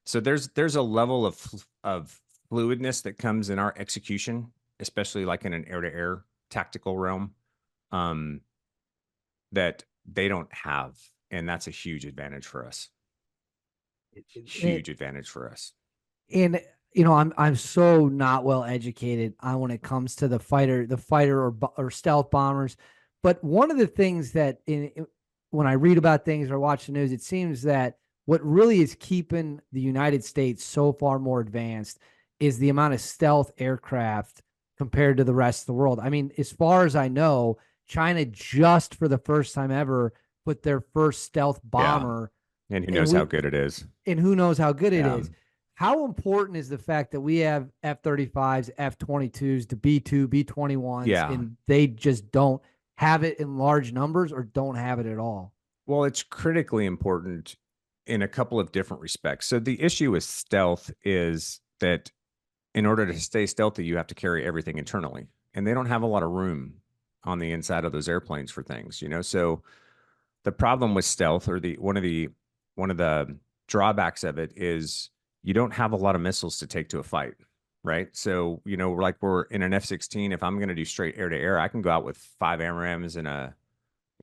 So there's a level of fluidness that comes in our execution, especially like in an air-to-air tactical realm, um, that they don't have, and that's a huge advantage for us. It, Huge advantage for us. and I'm so not well educated on when it comes to the fighter or stealth bombers. But one of the things that when I read about things or watch the news, it seems that what really is keeping the United States so far more advanced is the amount of stealth aircraft compared to the rest of the world. I mean, as far as I know, China just for the first time ever put their first stealth Yeah, bomber, and who and knows how we good it is. and who knows how good it Yeah. is. How important is the fact that we have F-35s, F-22s, the B-2, B-21s, Yeah. and they just don't have it in large numbers or don't have it at all? Well, it's critically important in a couple of different respects. So the issue with stealth is that in order to stay stealthy, you have to carry everything internally, and they don't have a lot of room on the inside of those airplanes for things, you know. So the problem with stealth, or the one of the drawbacks of it, is you don't have a lot of missiles to take to a fight, right? So like we're in an F-16. If I'm going to do straight air to air, I can go out with 5 AMRAAMs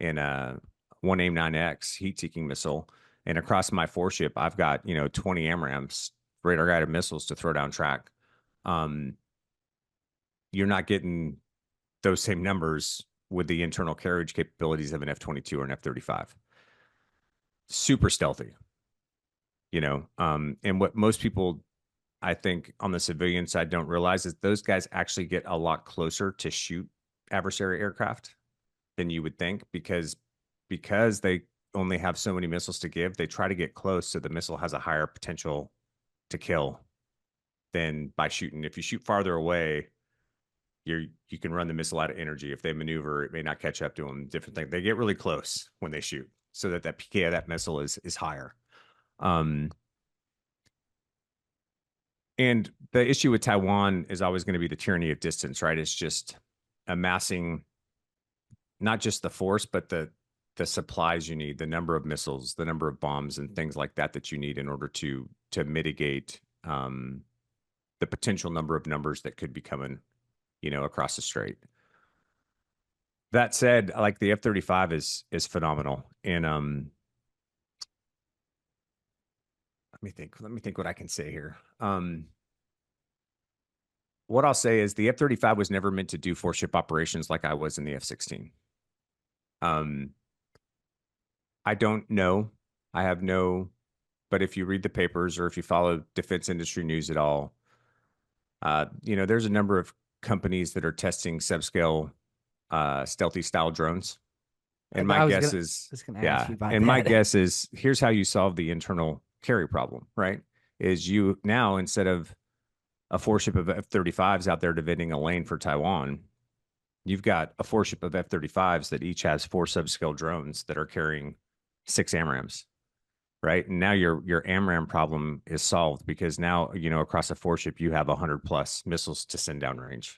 and a one AIM-9X heat-seeking missile, and across my four ship, I've got 20 AMRAAMs, radar guided missiles to throw down track. Um, you're not getting those same numbers with the internal carriage capabilities of an F-22 or an F-35. Super stealthy, and what most people, I think, on the civilian side don't realize is those guys actually get a lot closer to shoot adversary aircraft than you would think, because they only have so many missiles to give. They try to get close so the missile has a higher potential to kill than by shooting. If you shoot farther away, you can run the missile out of energy. If they maneuver, it may not catch up to them. Different thing. They get really close when they shoot, so that PK of that missile is higher. Um, and the issue with Taiwan is always going to be the tyranny of distance, right? It's just amassing not just the force, but the supplies you need, the number of missiles, the number of bombs, and things like that you need in order to mitigate the potential number of numbers that could be coming, across the strait. That said, like the F-35 is phenomenal, and let me think what I can say here. What I'll say is the F-35 was never meant to do four ship operations like I was in the F-16. Um, I don't know. I have no, but if you read the papers or if you follow defense industry news at all, there's a number of companies that are testing subscale stealthy style drones. And my I was guess gonna is, was gonna ask yeah, you about and my that. guess is here's how you solve the internal carry problem, right? Is you now, instead of a four ship of F-35s out there defending a lane for Taiwan, you've got a four ship of F-35s that each has four subscale drones that are carrying 6 AMRAAMs, right? And now your AMRAAM problem is solved, because now, across a four ship, you have 100 plus missiles to send downrange.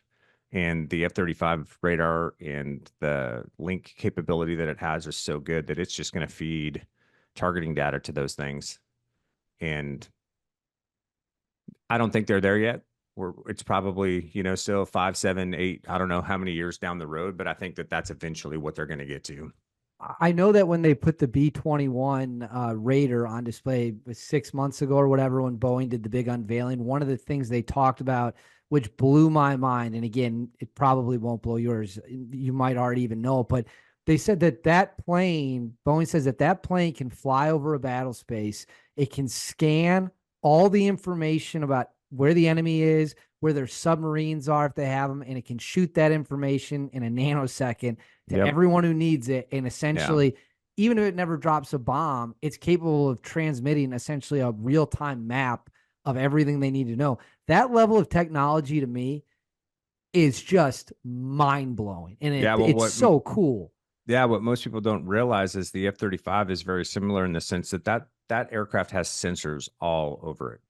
And the F-35 radar and the link capability that it has is so good that it's just going to feed targeting data to those things. And I don't think they're there yet. It's probably, still 5, 7, 8, I don't know how many years down the road, but I think that that's eventually what they're going to get to. I know that when they put the B-21 Raider on display 6 months ago or whatever, when Boeing did the big unveiling, one of the things they talked about, which blew my mind, and again, it probably won't blow yours. You might already even know, but they said that plane, Boeing says that plane can fly over a battle space. It can scan all the information about where the enemy is, where their submarines are if they have them, and it can shoot that information in a nanosecond to Yep. everyone who needs it. And Yeah. essentially, even if it never drops a bomb, it's capable of transmitting essentially a real time map of everything they need to know. That level of technology to me is just mind blowing. And Yeah. it's so cool. What most people don't realize is the F-35 is very similar in the sense that aircraft has sensors all over it,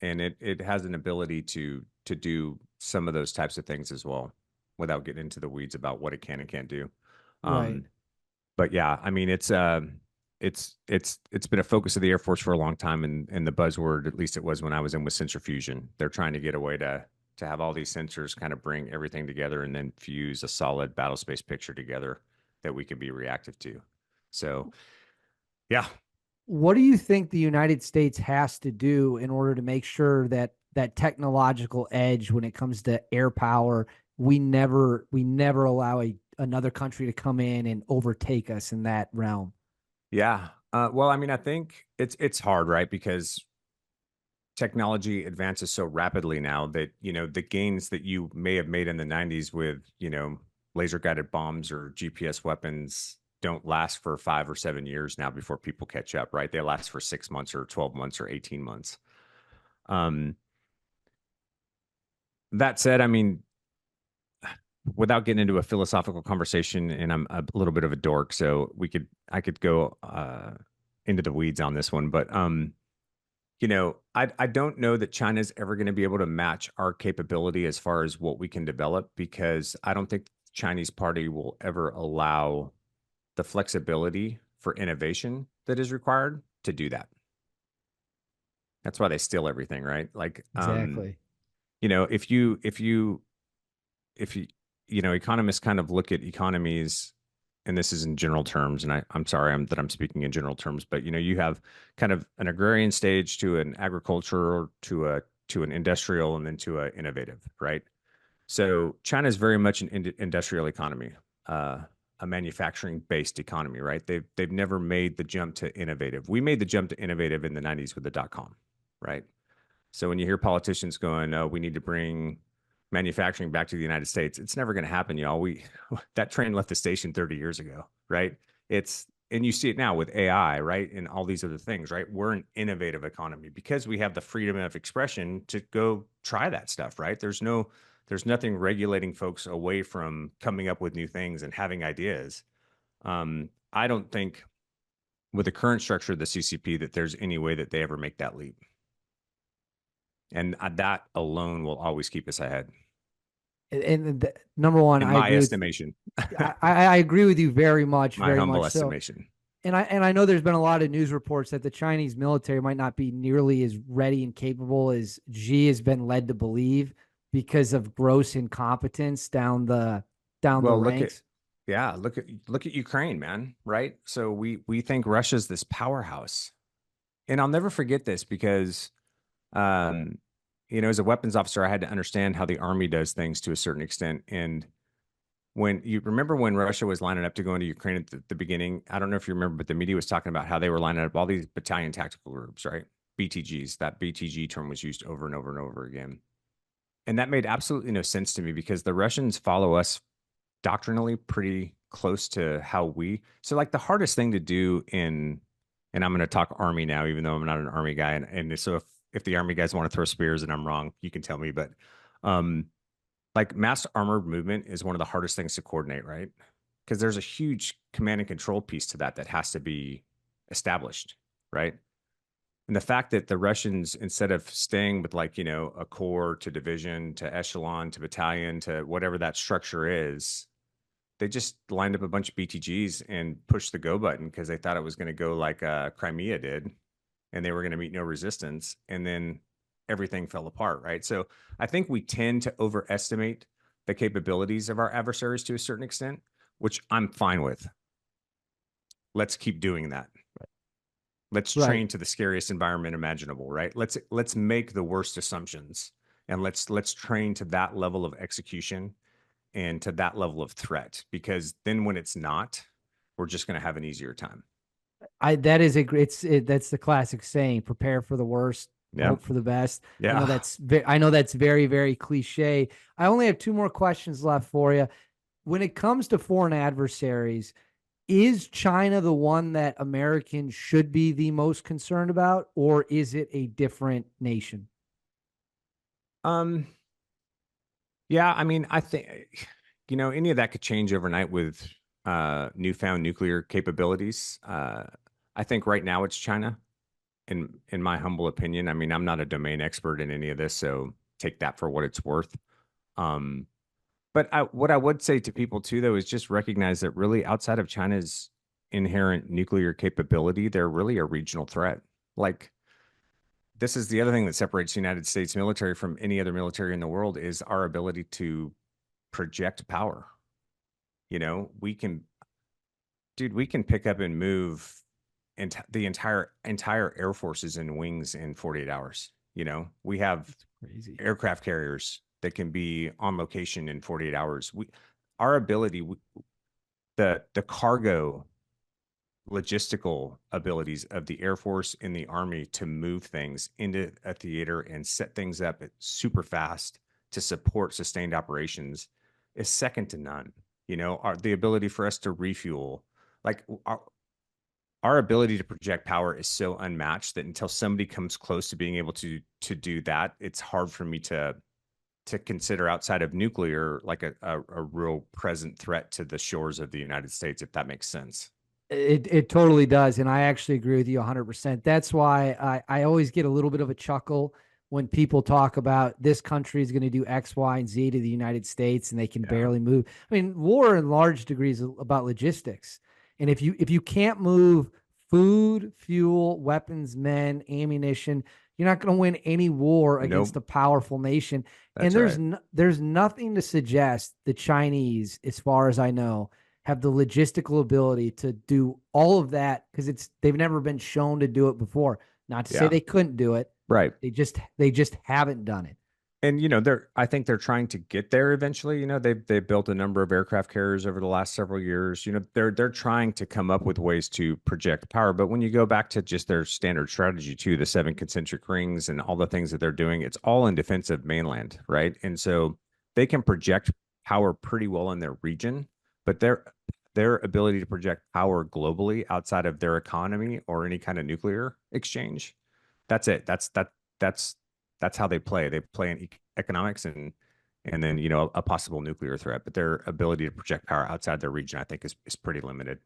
and it has an ability to do some of those types of things as well, without getting into the weeds about what it can and can't do. Right. Um, but yeah, I mean, it's been a focus of the Air Force for a long time, and the buzzword, at least it was when I was in, with sensor fusion. They're trying to get a way to have all these sensors kind of bring everything together and then fuse a solid battle space picture together that we can be reactive to. So yeah, What do you think the United States has to do in order to make sure that that technological edge when it comes to air power, we never allow another country to come in and overtake us in that realm? yeah. Well, I mean, I think it's hard, right? Because technology advances so rapidly now that, the gains that you may have made in the 90s with, laser guided bombs or GPS weapons don't last for 5 or 7 years now before people catch up, right? They last for 6 months or 12 months or 18 months. Um, that said, I mean, without getting into a philosophical conversation, and I'm a little bit of a dork, so I could go into the weeds on this one, but I don't know that China's ever going to be able to match our capability as far as what we can develop, because I don't think the Chinese party will ever allow the flexibility for innovation that is required to do that. That's why they steal everything, right? Like, Exactly. if you, economists kind of look at economies, and this is in general terms, and I'm sorry that I'm speaking in general terms, but you have kind of an agrarian stage to an agricultural to an industrial and then to a innovative, right? So China is very much an industrial economy, uh, a manufacturing based economy, right? They've never made the jump to innovative. We made the jump to innovative in the 90s with the dot com, right? So when you hear politicians going, "Oh, we need to bring manufacturing back to the United States," it's never going to happen, y'all. We that train left the station 30 years ago, right? And you see it now with AI, right? And all these other things, right? We're an innovative economy because we have the freedom of expression to go try that stuff, right? There's nothing regulating folks away from coming up with new things and having ideas. I don't think with the current structure of the CCP that there's any way that they ever make that leap. And that alone will always keep us ahead, Number one, in I my agree with estimation, I agree with you my very humble much so. estimation. And I know there's been a lot of news reports that the Chinese military might not be nearly as ready and capable as Xi has been led to believe because of gross incompetence down the Well, look at ranks. yeah, look at Ukraine, man, right? So we think Russia's this powerhouse. And I'll never forget this because um as a weapons officer, I had to understand how the army does things to a certain extent. And when you remember when Russia was lining up to go into Ukraine at the beginning, I don't know if you remember, but the media was talking about how they were lining up all these battalion tactical groups, right? BTGs. That BTG term was used over and over and over again. And that made absolutely no sense to me because the Russians follow us doctrinally pretty close to how we. So like the hardest thing to do and I'm going to talk army now, even though I'm not an army guy. And so if the army guys want to throw spears and I'm wrong, you can tell me. But um, like mass armored movement is one of the hardest things to coordinate, right? Because there's a huge command and control piece to that has to be established, right? And the fact that the Russians, instead of staying with like, a corps to division to echelon to battalion to whatever that structure is, they just lined up a bunch of BTGs and pushed the go button because they thought it was going to go like Crimea did, and they were going to meet no resistance. And then everything fell apart, right? So I think we tend to overestimate the capabilities of our adversaries to a certain extent, which I'm fine with. Let's keep doing that. Let's Right. train to the scariest environment imaginable, right? Let's make the worst assumptions and let's train to that level of execution and to that level of threat, because then when it's not, we're just going to have an easier time. I that is a that's the classic saying, prepare for the worst, Yeah. hope for the best. Yeah. I know that's very, very cliche. I only have two more questions left for you. When it comes to foreign adversaries, is China the one that Americans should be the most concerned about, or is it a different nation? Um, yeah, I mean, I think, any of that could change overnight with newfound nuclear capabilities. I think right now it's China, in my humble opinion. I mean, I'm not a domain expert in any of this, so take that for what it's worth. Um, what I would say to people too, though, is just recognize that really outside of China's inherent nuclear capability, they're really a regional threat. Like, this is the other thing that separates the United States military from any other military in the world is our ability to project power. You know, we can, dude, we can pick up and move the entire air forces and wings in 48 hours. You know, we have That's crazy. aircraft carriers that can be on location in 48 hours. Our ability, the cargo logistical abilities of the Air Force and the Army to move things into a theater and set things up super fast to support sustained operations is second to none. You know, the ability for us to refuel, like our ability to project power is so unmatched that until somebody comes close to being able to do that, it's hard for me to consider outside of nuclear like a real present threat to the shores of the United States, if that makes sense. It totally does, and I actually agree with you 100%. That's why I always get a little bit of a chuckle when people talk about this country is going to do X, Y, and Z to the United States, and they can Yeah. barely move. I mean, war in large degrees is about logistics, and if you can't move food, fuel, weapons, men, ammunition, you're not going to win any war against Nope. a powerful nation. And That's right. there's nothing to suggest the Chinese, as far as I know, have the logistical ability to do all of that because they've never been shown to do it before. Not to say Yeah. they couldn't do it. Right. They just haven't done it. And you know, I think they're trying to get there eventually. You know, they've built a number of aircraft carriers over the last several years. You know, they're trying to come up with ways to project power. But when you go back to just their standard strategy too, the seven concentric rings and all the things that they're doing, it's all in defense of mainland, right? And so they can project power pretty well in their region, but their ability to project power globally outside of their economy or any kind of nuclear exchange, that's it. That's that's how they play. They play in economics and then you know a possible nuclear threat. But their ability to project power outside their region, I think, is pretty limited.